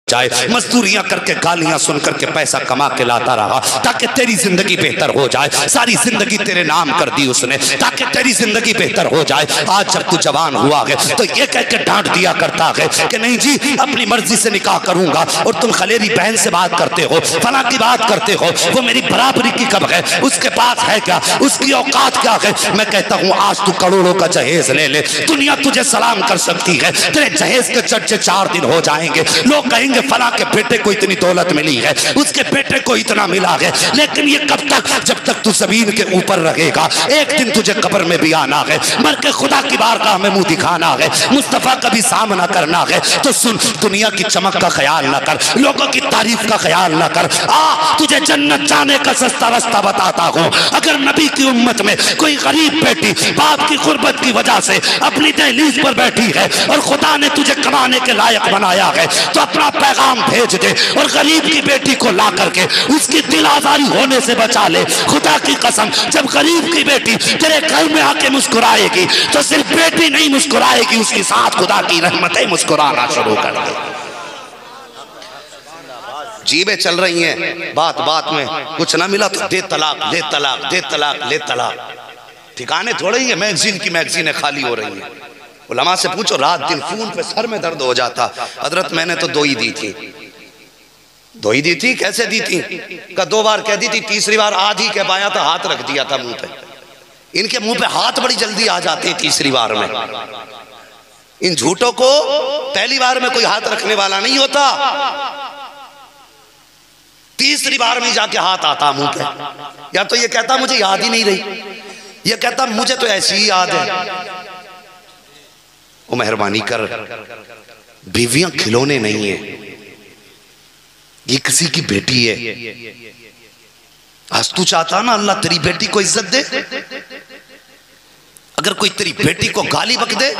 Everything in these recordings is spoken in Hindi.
जाए, मजदूरियां करके गालियां सुन करके पैसा कमा के लाता रहा ताकि तेरी जिंदगी बेहतर हो जाए। सारी जिंदगी तेरे नाम कर दी उसने ताकि तेरी जिंदगी बेहतर हो जाए। आज जब तू जवान हुआ है तो ये कह के डांट दिया करता है कि नहीं जी अपनी मर्जी से निकाह करूंगा, और तुम खलेरी बहन से बात करते हो, फला की बात करते हो, वो मेरी बराबरी की कब है, उसके पास है क्या, उसकी औकात क्या है। मैं कहता हूँ आज तू करोड़ों का जहेज ले ले, दुनिया तुझे सलाम कर सकती है, तेरे जहेज के चर्चे 4 दिन हो जाएंगे। लोग कहेंगे फला के बेटे को इतनी दौलत मिली है, उसके बेटे को इतना मिला है, लेकिन ये कब तक, जब तक तू जमीन के ऊपर रहेगा। एक दिन तुझे कब्र में भी आना है, मर के खुदा की बारगाह में मुंह दिखाना है, मुस्तफा का भी सामना करना है। तो सुन, दुनिया की चमक का ख्याल ना कर, लोगों की तारीफ का ख्याल ना कर। तुझे जन्नत जाने का सस्ता रास्ता बताता हूँ। अगर नबी की उम्मत में कोई गरीब बेटी बाप की गुर्बत की वजह से अपनी दहलीज पर बैठी है और खुदा ने तुझे कमाने के लायक बनाया है, तो अपना पैगाम भेज दे और गरीब की बेटी को ला करके उसकी दिल आजारी होने से बचा ले। खुदा की कसम, जब गरीब की बेटी तेरे घर में आके मुस्कुराएगी तो सिर्फ बेटी नहीं मुस्कुराएगी, उसके साथ खुदा की रहमतें मुस्कुराना शुरू कर दे। जीबें चल रही हैं, बात बात में कुछ ना मिला तो दे तलाक, दे तलाक, दे तलाक, दे तलाक। ठिकाने थोड़े ही है, मैगजीन की मैगजीनें खाली हो रही हैं। उलमा से पूछो, रात दिन खून पे सर में दर्द हो जाता। हजरत मैंने तो दोई दी थी, दोई दी थी। कैसे दी थी? का 2 बार कह दी थी, तीसरी बार आधी कह पाया था, हाथ रख दिया था मुंह पे। इनके मुंह पे हाथ बड़ी जल्दी आ जाते हैं तीसरी बार में। इन झूठों को पहली बार में कोई हाथ रखने वाला नहीं होता, तीसरी बार में जाके हाथ आता मुंह पे। या तो ये कहता मुझे याद ही नहीं रही, ये कहता मुझे तो ऐसी ही याद है। वो मेहरबानी कर, बीवियां खिलौने नहीं है, ये किसी की बेटी है। आज तू चाहता ना अल्लाह तेरी बेटी को इज्जत दे, अगर कोई तेरी बेटी को गाली बक दे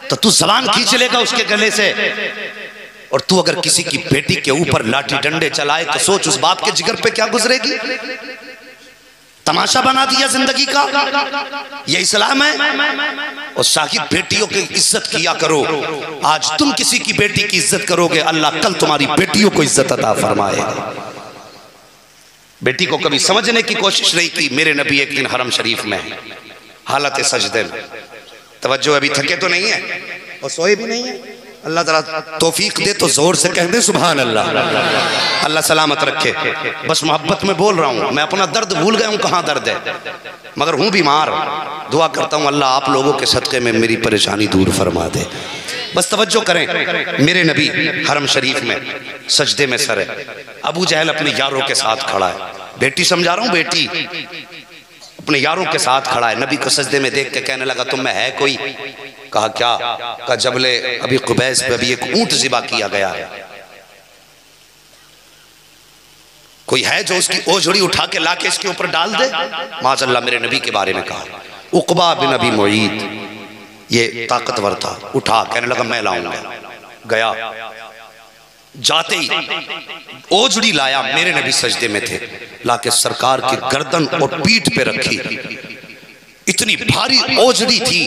तो तू जबान खींच लेगा उसके गले से। और तू अगर किसी की बेटी के ऊपर लाठी डंडे चलाए तो सोच उस बाप के जिगर पे क्या गुजरेगी। तमाशा बना दिया जिंदगी का, ये इस्लाम है। और साहिब बेटियों की इज्जत किया करो। आज तुम किसी की बेटी की इज्जत करोगे, अल्लाह कल तुम्हारी बेटियों को इज्जत अता फरमाएगा। बेटी को कभी समझने की कोशिश नहीं की। मेरे नबी एक दिन हरम शरीफ में हालत सजदे में, तवज्जो अभी थके तो नहीं है और सोए भी नहीं है। अल्लाह ताला तौफीक दे तो जोर से कह दे सुभान अल्लाह। अल्लाह सलामत रखे। बस मोहब्बत में बोल रहा हूँ, मैं अपना दर्द भूल गया हूँ कहाँ दर्द है, मगर हूँ बीमार। दुआ करता हूँ अल्लाह आप लोगों के सदक़े में मेरी परेशानी दूर फरमा दे। बस तवज्जो करें, मेरे नबी हरम शरीफ में सजदे में सर है। अबू जहल अपने यारों के साथ खड़ा है, बेटी समझा रहा हूँ, बेटी अपने यारों के साथ खड़ा है। नबी को सजदे में देख के कहने लगा तुम में है कोई? कहा क्या? कहा जबले अभी कुबैस पे अभी एक ऊंट ज़िबा किया गया है, कोई है जो उसकी ओझड़ी उठा के लाके इसके ऊपर डाल दे? माज़अल्लाह मेरे नबी के बारे में कहा। उक़बा बिन अबी मुईत ये ताकतवर था, उठा, कहने लगा मैं लाऊंगा। गया, जाते ही ओझड़ी लाया, मेरे नबी सजदे में थे, लाके सरकार की गर्दन और पीठ पे रखी। इतनी भारी ओझड़ी थी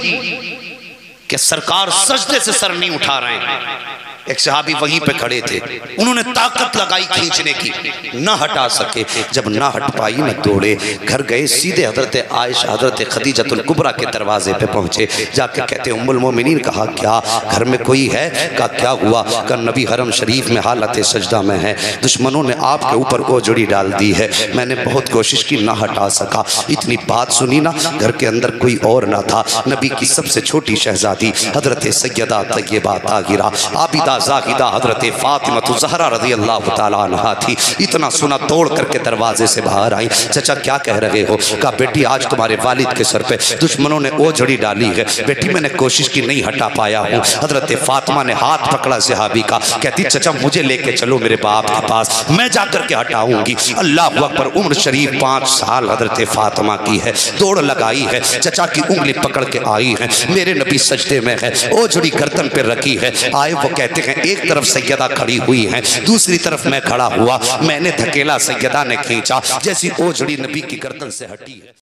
कि सरकार सजदे से सर नहीं उठा रहे हैं। एक सहाबी वहीं पे खड़े थे, उन्होंने ताकत लगाई खींचने की, न हटा सके। जब ना हट पाई न दौड़े, घर गए सीधे हजरत आयशा हजरत खदीजतुल कुबरा के दरवाजे पे पहुंचे। जाके कहते उम्मुल मोमिनीन, कहा क्या घर में कोई है? कहा क्या हुआ? कहा नबी हरम शरीफ में हालत सजदा में है, दुश्मनों ने आपके ऊपर ओझड़ी डाल दी है, मैंने बहुत कोशिश की ना हटा सका। इतनी बात सुनी ना, घर के अंदर कोई और ना था, नबी की सबसे छोटी शहजादी हजरत सैयदा तय्यबा ताहिरा आबिदा ज़ाहिदा हजरत फातिमा ज़हरा रज़ी अल्लाह ताला अन्हा थी। इतना सुना तोड़ करके दरवाजे से बाहर आई। चाचा क्या कह रहे हो? कहा बेटी आज तुम्हारे वालिद के सर पे दुश्मनों ने ओझड़ी डाली है। बेटी मैंने कोशिश की नहीं हटा पाया हूँ। हजरत फातिमा ने हाथ पकड़ा सहाबी का, कहती चाचा मुझे लेके चलो मेरे बाप के पास, मैं जाकर के हटाऊंगी। अल्लाह अकबर, उम्र शरीफ 5 साल हजरत फातिमा की है, दौड़ लगाई है, चाचा की उंगली पकड़ के आई है, मेरे नबी सजदे में है, ओझड़ी गर्दन पे रखी है। आए वो कहते हैं एक तरफ सैयदा खड़ी हुई है, दूसरी तरफ मैं खड़ा हुआ, मैंने धकेला, सैयदा ने खींचा, जैसी ओझड़ी नबी की गर्दन से हटी है।